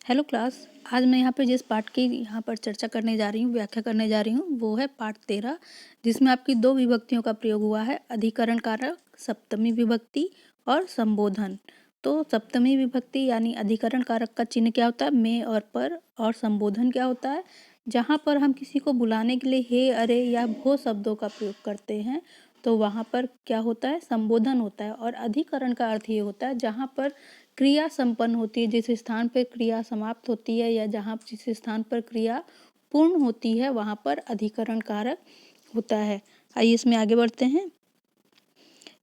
Hello class. आज मैं यहाँ पे जिस पाठ की यहाँ पर चर्चा करने जा रही हूँ, व्याख्या करने जा रही हूँ, वो है पाठ 13, जिसमें आपकी दो विभक्तियों का प्रयोग हुआ है, अधिकरण कारक, सप्तमी विभक्ति और संबोधन। तो सप्तमी विभक्ति यानी अधिकरण कारक का चिन्ह क्या होता है? में और पर। और संबोधन क्या होता है? जहाँ पर हम किसी को बुलाने के लिए हे, अरे या भो शब्दों का प्रयोग करते हैं तो वहाँ पर क्या होता है? संबोधन होता है। और अधिकरण का अर्थ ये होता है जहाँ पर क्रिया संपन्न होती है, जिस स्थान पर क्रिया समाप्त होती है या जहाँ जिस स्थान पर क्रिया पूर्ण होती है वहाँ पर अधिकरण कारक होता है। आइए इसमें आगे बढ़ते हैं।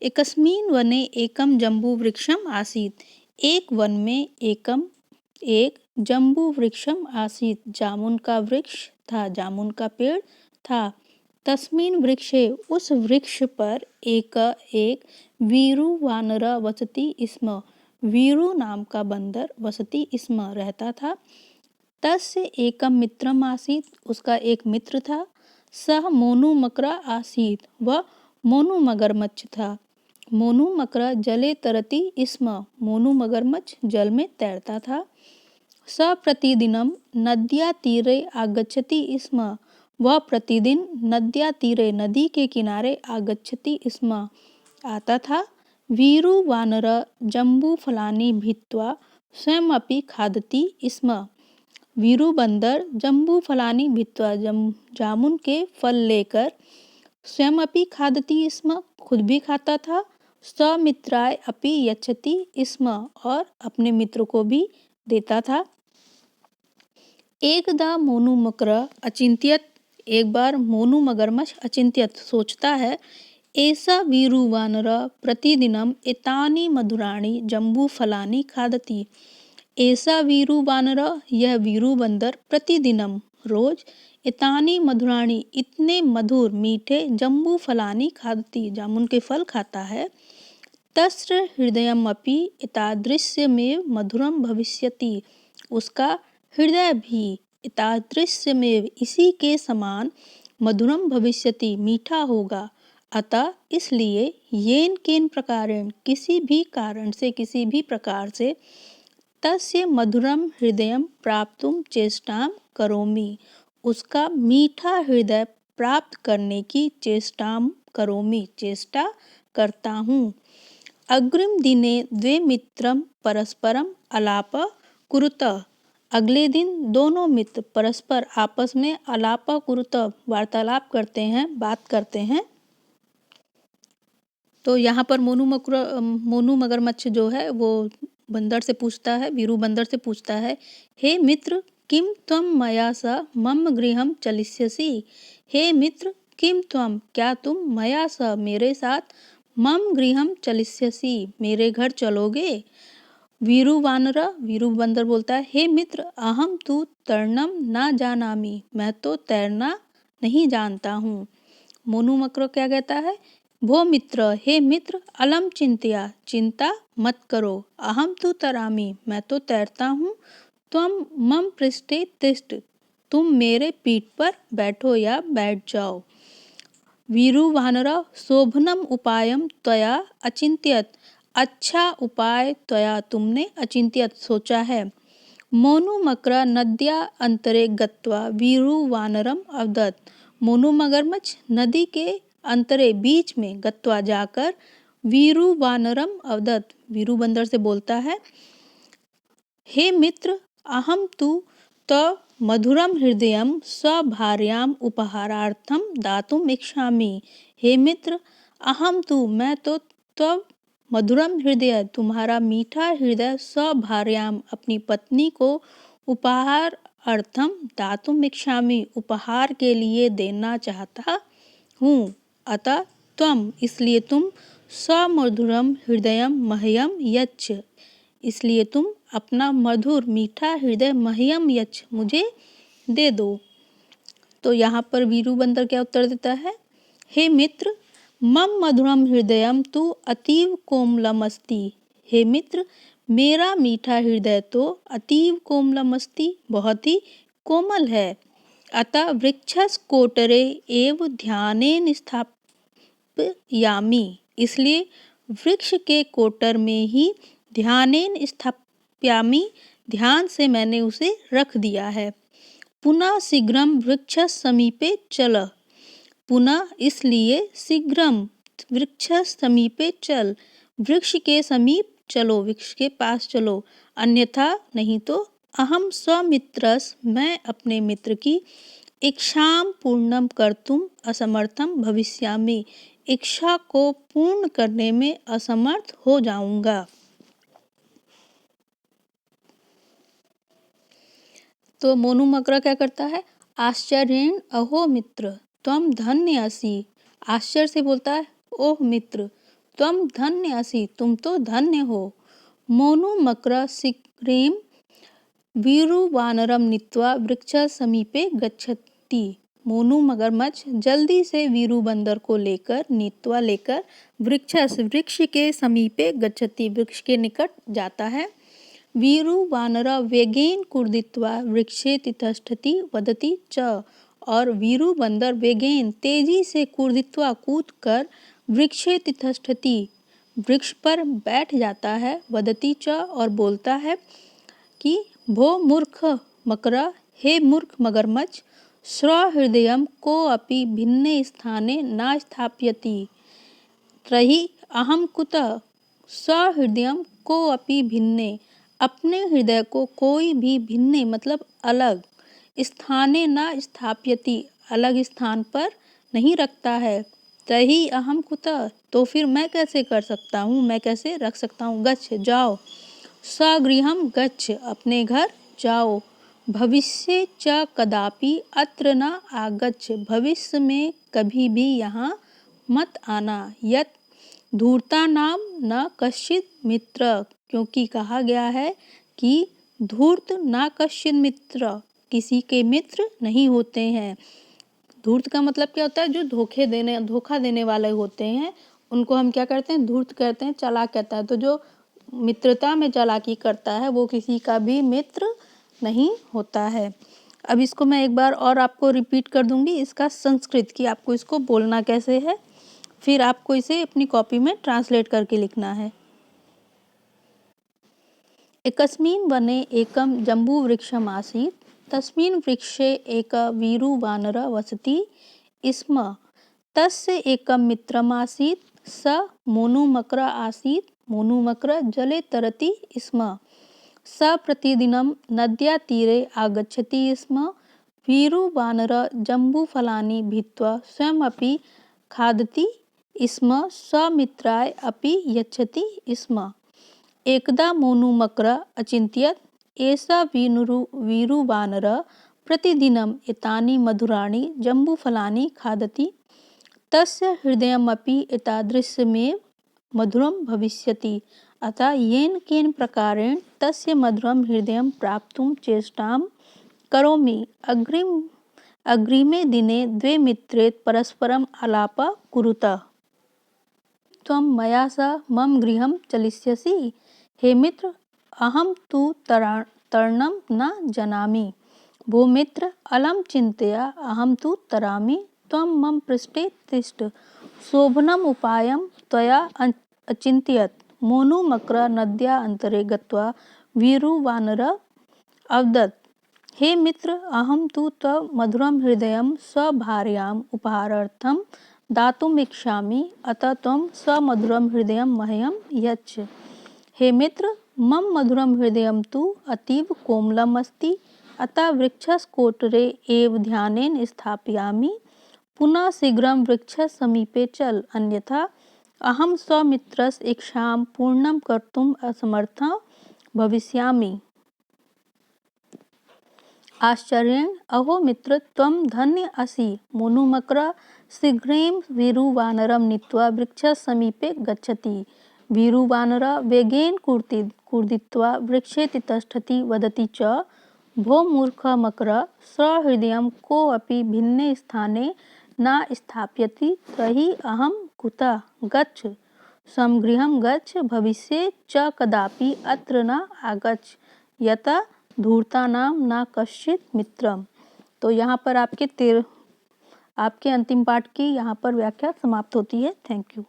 एकस्मिन् वने एकम जम्बू वृक्षम आसीत्। एक वन में एक जम्बू वृक्षम आसीत्। जामुन का वृक्ष था, जामुन का पेड़ था। तस्मिन् वृक्षे उस वृक्ष पर एक वीरु वानर वसति स्म। वीरु नाम का बंदर वसति स्म रहता था। तस्य एकम मित्रम आसीत्। उसका एक मित्र था। सह मोनु मकरा आसीत्। वह मोनु मगरमच्छ था। मोनु मकरा जले तरति स्म। मोनु मगरमच्छ जल में तैरता था। स प्रतिदिनं नद्या तीरे आगच्छति स्म। वह प्रतिदिन नद्या तीरे नदी के किनारे आगच्छति स्म आता था। वीरु वानर जम्बू फलानि भित्वा स्वयमपि खादति स्म। वीरु बंदर जम्बू फलानि भित्वा जामुन के फल लेकर स्वयमपि खादति स्म खुद भी खाता था। समित्राय अपि यच्छति स्म और अपने मित्र को भी देता था। एकदा मोनु मकर अचिंत्यत। एक बार मोनु मगरमच्छ अचिंत्यत सोचता है। ऐसा वीरु वानर प्रतिदिनम एतानि मधुराणि जम्बू फलानि खादति। ऐसा वीरु वानर यह वीरु बंदर प्रतिदिनम रोज एतानि मधुराणि इतने मधुर मीठे जम्बू फलानि खादति जामुन के फल खाता है। तस्य हृदयमपि एतादृशमेव मधुरम भविष्यति। उसका हृदय भी एतादृशमेव इसी के समान मधुरम भविष्यति मीठा होगा। अतः इसलिए येन केन प्रकारेण किसी भी कारण से किसी भी प्रकार से तस्य मधुरम हृदयम प्राप्तुम चेष्टां करोमि। उसका मीठा हृदय प्राप्त करने की चेष्टां करोमि चेष्टा करता हूँ। अग्रिम दिने द्वे मित्रम परस्परम अलाप कुरुत। अगले दिन दोनों मित्र परस्पर आपस में अलाप कुरुत वार्तालाप करते हैं, बात करते हैं। तो यहाँ पर मोनू मगरमच्छ जो है वो बंदर से पूछता है, वीरू बंदर से पूछता है, हे मित्र किम त्वं मया सह मम गृहं चलिष्यसि। हे मित्र किम त्वं क्या तुम मया सह मेरे साथ मम गृहं चलिष्यसि मेरे घर चलोगे। वीरू बंदर बोलता है, हे मित्र अहम तु तरणम न जानामि। मैं तो तैरना नहीं जानता हूँ। मोनू मकर क्या कहता है, भो मित्र हे मित्र अलम चिंत्या चिंता मत करो। अहम तु तरामी मैं तो तैरता हूँ। त्वं मम पृष्ठे तिष्ठ तुम मेरे पीठ पर बैठो या बैठ जाओ। वीरु वानर शोभनम उपायम त्वया अचिंत्यत। अच्छा उपाय त्वया तुमने अचिंत्यत सोचा है। मोनु मकर नद्या अंतरे गत्वा वीरु वानरम अवदत्। मोनु मगरमच्छ नदी के अंतरे बीच में गत्वा जाकर वीरु वानरम अवदत् वीरु बंदर से बोलता है, हे मित्र अहम तु तव मधुरम हृदयम स्वभार्याम उपहारार्थम दातुम इच्छामि। हे मित्र अहम तु मैं तो तव मधुरम हृदय तुम्हारा मीठा हृदय स्वभार्याम अपनी पत्नी को उपहार अर्थम दातुम इच्छामि उपहार के लिए देना चाहता हूँ। अतः त्वम इसलिए तुम स्वमधुरम हृदयम मह्यम यच्छ इसलिए तुम अपना मधुर मीठा हृदय मह्यम यच्छ मुझे दे दो। तो यहाँ पर वीरू बंदर क्या उत्तर देता है, हे मित्र मम मधुरम हृदयम तु अतीव कोमलमस्ति। हे मित्र मेरा मीठा हृदय तो अतीव कोमलमस्ति बहुत ही कोमल है। अतः वृक्षस कोटरे एव ध्यानेन स्थापयामि इसलिए वृक्ष के कोटर में ही ध्यानेन स्थापयामि ध्यान से मैंने उसे रख दिया है। पुनः शीघ्रम वृक्ष समीपे चल, पुनः इसलिए शीघ्रम वृक्ष समीपे चल, वृक्ष के समीप चलो, वृक्ष के पास चलो, अन्यथा नहीं तो अहम स्वमित्रस, मैं अपने मित्र की इच्छाम पूर्णम कर्तुम असमर्थम भविष्यामि, इच्छा को पूर्ण करने में असमर्थ हो जाऊंगा। तो मोनू मकरा क्या करता है? आश्चर्येण अहो मित्र त्वम धन्य असि, आश्चर्य से बोलता है ओह मित्र त्वम धन्य असि, तुम तो धन्य हो। मोनू मकरा शीघ्रेम वीरु वानरम नीत्वा वृक्ष समीपे गच्छति, मोनू मगरमच्छ जल्दी से वीरू बंदर को लेकर नीत्वा लेकर वृक्ष के समीपे गच्छति, वृक्ष के निकट जाता है। वीरु वानर वेगेन कूर्दित्वा वृक्षे तिष्ठति वदति च, और वीरु बंदर वेगेन तेजी से कूर्दित्वा कूद कर वृक्षे तिष्ठति, वृक्ष पर बैठ जाता है। वदति च, और बोलता है कि भो मूर्ख मकरा, हे मूर्ख मगरमच्छ, स्वहृदयं को अपि भिन्ने स्थाने न स्थापयति, त्रही अहम कुतः, स्वहृदयं को अपि भिन्ने, अपने हृदय को कोई भी भिन्ने मतलब अलग, स्थाने न स्थापयति, अलग स्थान पर नहीं रखता है। तही अहम कुतः, तो फिर मैं कैसे कर सकता हूँ, मैं कैसे रख सकता हूँ। गच्छ जाओ, स्वगृहम गच्छ, अपने घर जाओ। भविष्ये च कदापि अत्र न आगच्छ, भविष्य में कभी भी यहाँ मत आना। यत् धूर्ता नाम न कश्चित मित्र, क्योंकि कहा गया है कि धूर्त ना कश्चित मित्र, किसी के मित्र नहीं होते हैं। धूर्त का मतलब क्या होता है? जो धोखा देने वाले होते हैं उनको हम क्या करते हैं? धूर्त कहते हैं, चालाक कहता है। तो जो मित्रता में चालाकी करता है वो किसी का भी मित्र नहीं होता है। अब इसको मैं एक बार और आपको रिपीट कर दूंगी, इसका संस्कृत की आपको इसको बोलना कैसे है, फिर आपको इसे अपनी कॉपी में ट्रांसलेट करके लिखना है। एकस्मिन् वने एकं जम्बूवृक्षम् आसीत्, तस्मिन् वृक्षे एकः वीरुवानरः वसति स्म, तस्य एकं मित्रम् आसीत्, स मोनुमकरः आसीत्, मोनुमकरः जले तरति स्म, स प्रतिदिनं नद्यातीरे आगच्छति स्म, वीरुवानरः जम्बूफलानि भित्त्वा स्वयमपि खादति स्म, स्वमित्राय अपि यच्छति स्म। एकदा मोनुमकरः अचिन्तयत्, एषः वीरुवानरः प्रतिदिनम् एतानि मधुराणि जम्बूफलानि खादति, तस्य हृदयमपि एतादृशमेव मधुरं भविष्यति, अतः येन केन प्रकारेण तस्य मधुरं हृदयं प्राप्तुं चेष्टां करोमि। अग्रिमे दिने द्वे मित्रे परस्परम् आलापं कुरुतः। त्वं मया सह मम गृहं चलिष्यसि? हे मित्र, अहं तु तरणं न जानामि। भो मित्र, अलं चिन्तया, अहं तु तरामि, त्वं मम पृष्ठे तिष्ठ। शोभनम् उपायं त्वया अचिन्तयत्। मोनुमकरः नद्याः अन्तरे गत्वा वीरुवानरः अवदत्, हे मित्र, अहं तु तव मधुरं हृदयं स्वभार्याम् उपहारार्थं दातुम् इच्छामि, अतः त्वं स्वमधुरं हृदयं मह्यं यच्छ। हे मित्र, मम मधुरं हृदयं तु अतीव कोमलम् अस्ति, अतः वृक्षकोटरे एव ध्यानेन स्थापयामि। पुनः शीघ्रं वृक्षसमीपे चल, अन्यथा अहं स्वमित्रस्य इच्छां पूर्णं कर्तुम् असमर्थः भविष्यामि। आश्चर्येण अहो मित्र त्वं धन्य असि। मोनुमकरः शीघ्रेण वीरुवानरं नीत्वा वृक्षसमीपे गच्छति। वीरुवानरः वेगेन कूर्दित्वा वृक्षे तिष्ठति वदति च, भो मूर्ख मकरः, स्वहृदयं कोऽपि भिन्ने स्थाने न स्थापयति, तर्हि अहं कुतः? गच्छ, स्वगृहं गच्छ, भविष्ये च कदापि अत्र न आगच्छ, यतः धूर्तानां न कश्चित् मित्रम्। तो यहाँ पर आपके अंतिम पाठ की यहाँ पर व्याख्या समाप्त होती है। Thank you.